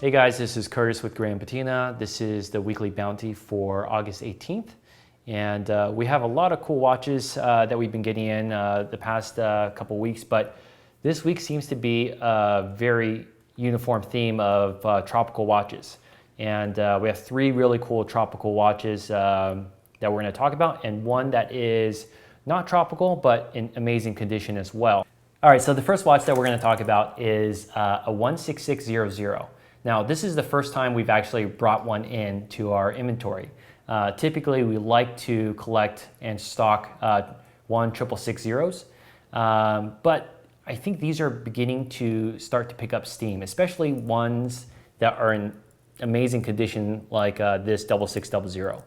Hey guys, this is Curtis with Patina. This is the weekly bounty for August 18th. And we have a lot of cool watches that we've been getting in the past couple weeks, but this week seems to be a very uniform theme of tropical watches. And we have three really cool tropical watches that we're going to talk about, and one that is not tropical, but in amazing condition as well. All right, so the first watch that we're going to talk about is a 16600. Now, this is the first time we've actually brought one in to our inventory. Typically, we like to collect and stock 16660s, but I think these are beginning to start to pick up steam, especially ones that are in amazing condition like this 6600.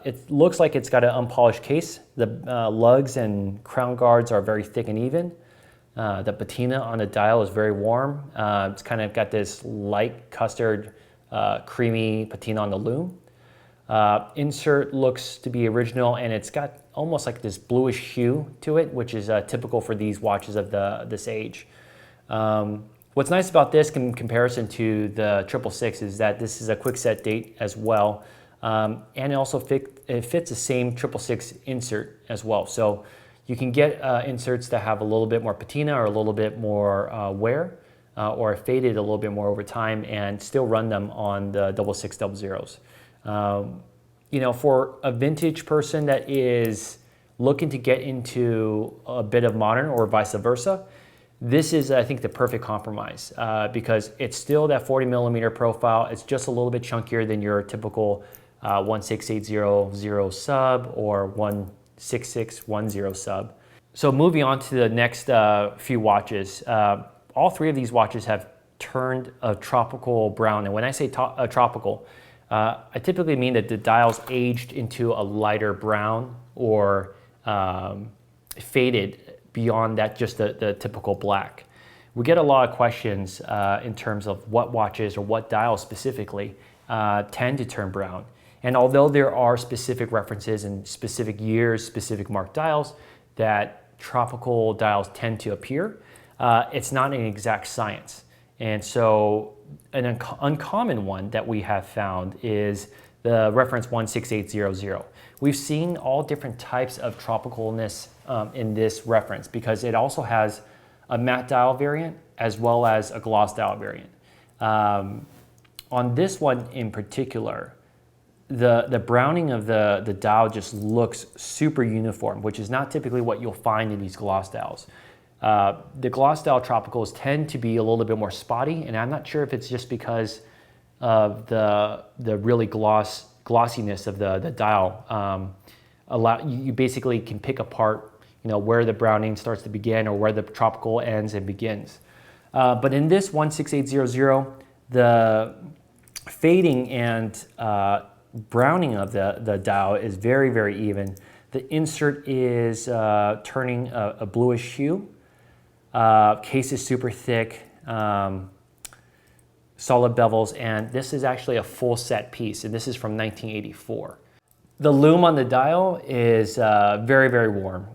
It looks like it's got an unpolished case. The lugs and crown guards are very thick and even. The patina on the dial is very warm. It's kind of got this light custard, creamy patina on the loom. Insert looks to be original, and it's got almost like this bluish hue to it, which is typical for these watches of this age. What's nice about this in comparison to the 666 is that this is a quick set date as well, and it also it fits the same 666 insert as well. So you can get inserts that have a little bit more patina or a little bit more wear or faded a little bit more over time and still run them on the 6600s. You know, for a vintage person that is looking to get into a bit of modern or vice versa, this is, I think, the perfect compromise because it's still that 40 millimeter profile. It's just a little bit chunkier than your typical 16800 sub or 16610 sub. So moving on to the next few watches, all three of these watches have turned a tropical brown. And when I say tropical, I typically mean that the dial's aged into a lighter brown or faded beyond that, just the typical black. We get a lot of questions in terms of what watches or what dials specifically tend to turn brown. And although there are specific references in specific years, specific marked dials that tropical dials tend to appear, it's not an exact science. And so an uncommon one that we have found is the reference 16800. We've seen all different types of tropicalness in this reference because it also has a matte dial variant as well as a gloss dial variant. On this one in particular, the browning of the dial just looks super uniform, which is not typically what you'll find in these gloss dials. The gloss dial tropicals tend to be a little bit more spotty, and I'm not sure if it's just because of the really glossiness of the dial. You basically can pick apart, you know, where the browning starts to begin or where the tropical ends and begins. But in this 16800, the fading and browning of the dial is very, very even. The insert is turning a bluish hue. Case is super thick, solid bevels, and this is actually a full set piece, and this is from 1984. The loom on the dial is very, very warm.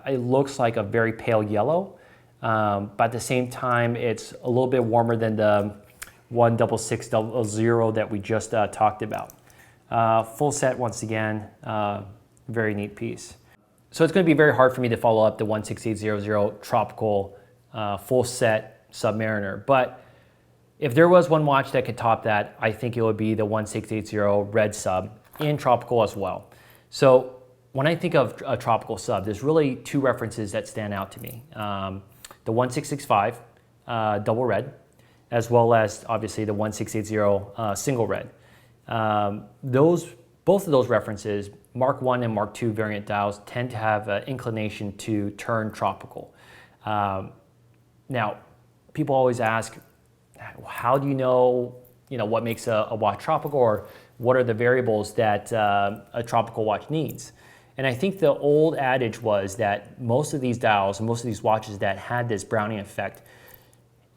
It looks like a very pale yellow, but at the same time, it's a little bit warmer than the 16600 that we just talked about. Full set once again, very neat piece. So it's going to be very hard for me to follow up the 16800 tropical full set Submariner, but if there was one watch that could top that, I think it would be the 16880 red sub in tropical as well. So when I think of a tropical sub, there's really two references that stand out to me. The 1665 double red, as well as obviously the 1680 single red. Both of those references, Mark I and Mark II variant dials, tend to have an inclination to turn tropical. Now, people always ask, how do you know what makes a watch tropical, or what are the variables that a tropical watch needs? And I think the old adage was that most of these dials, most of these watches that had this browning effect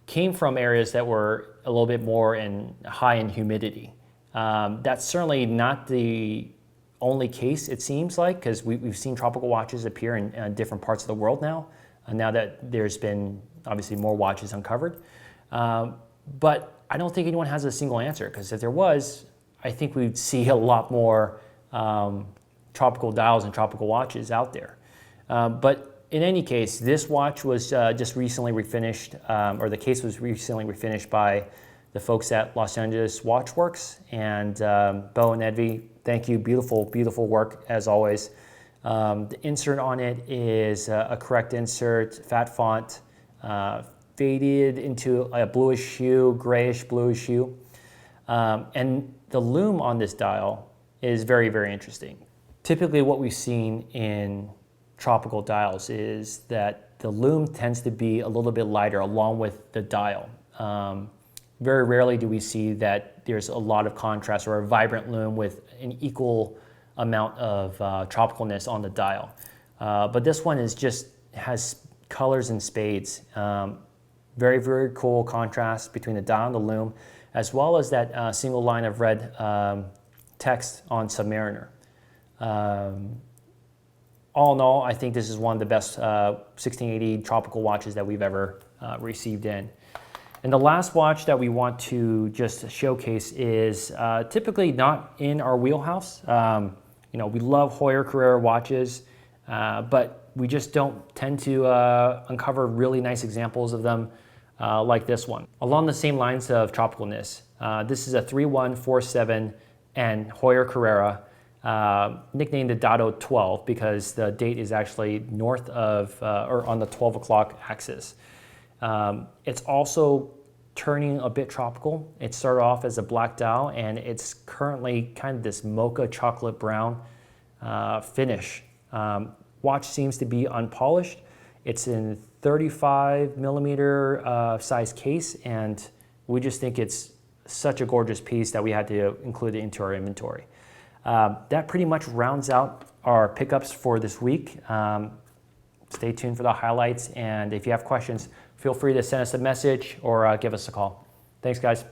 came from areas that were a little bit more high in humidity. That's certainly not the only case, it seems like, because we've seen tropical watches appear in different parts of the world now that there's been obviously more watches uncovered. But I don't think anyone has a single answer, because if there was, I think we'd see a lot more tropical dials and tropical watches out there. But in any case, this watch was just recently refinished, or the case was recently refinished by the folks at Los Angeles Watchworks. And Bo and Edvi, thank you. Beautiful, beautiful work as always. The insert on it is a correct insert, fat font, faded into a bluish hue, grayish bluish hue. And the lume on this dial is very, very interesting. Typically what we've seen in tropical dials is that the lume tends to be a little bit lighter along with the dial. Very rarely do we see that there's a lot of contrast or a vibrant lume with an equal amount of tropicalness on the dial. But this one has colors in spades. Very, very cool contrast between the dial and the lume, as well as that single line of red text on Submariner. All in all, I think this is one of the best 1680 tropical watches that we've ever received in. And the last watch that we want to just showcase is typically not in our wheelhouse. You know, we love Heuer Carrera watches, but we just don't tend to uncover really nice examples of them like this one. Along the same lines of tropicalness, this is a 3147N Heuer Carrera, nicknamed the Dado 12 because the date is actually north of, or on the 12 o'clock axis. It's also turning a bit tropical. It started off as a black dial, and it's currently kind of this mocha chocolate brown finish. Watch seems to be unpolished. It's in 35 millimeter size case, and we just think it's such a gorgeous piece that we had to include it into our inventory. That pretty much rounds out our pickups for this week. Stay tuned for the highlights, and if you have questions, feel free to send us a message or give us a call. Thanks, guys.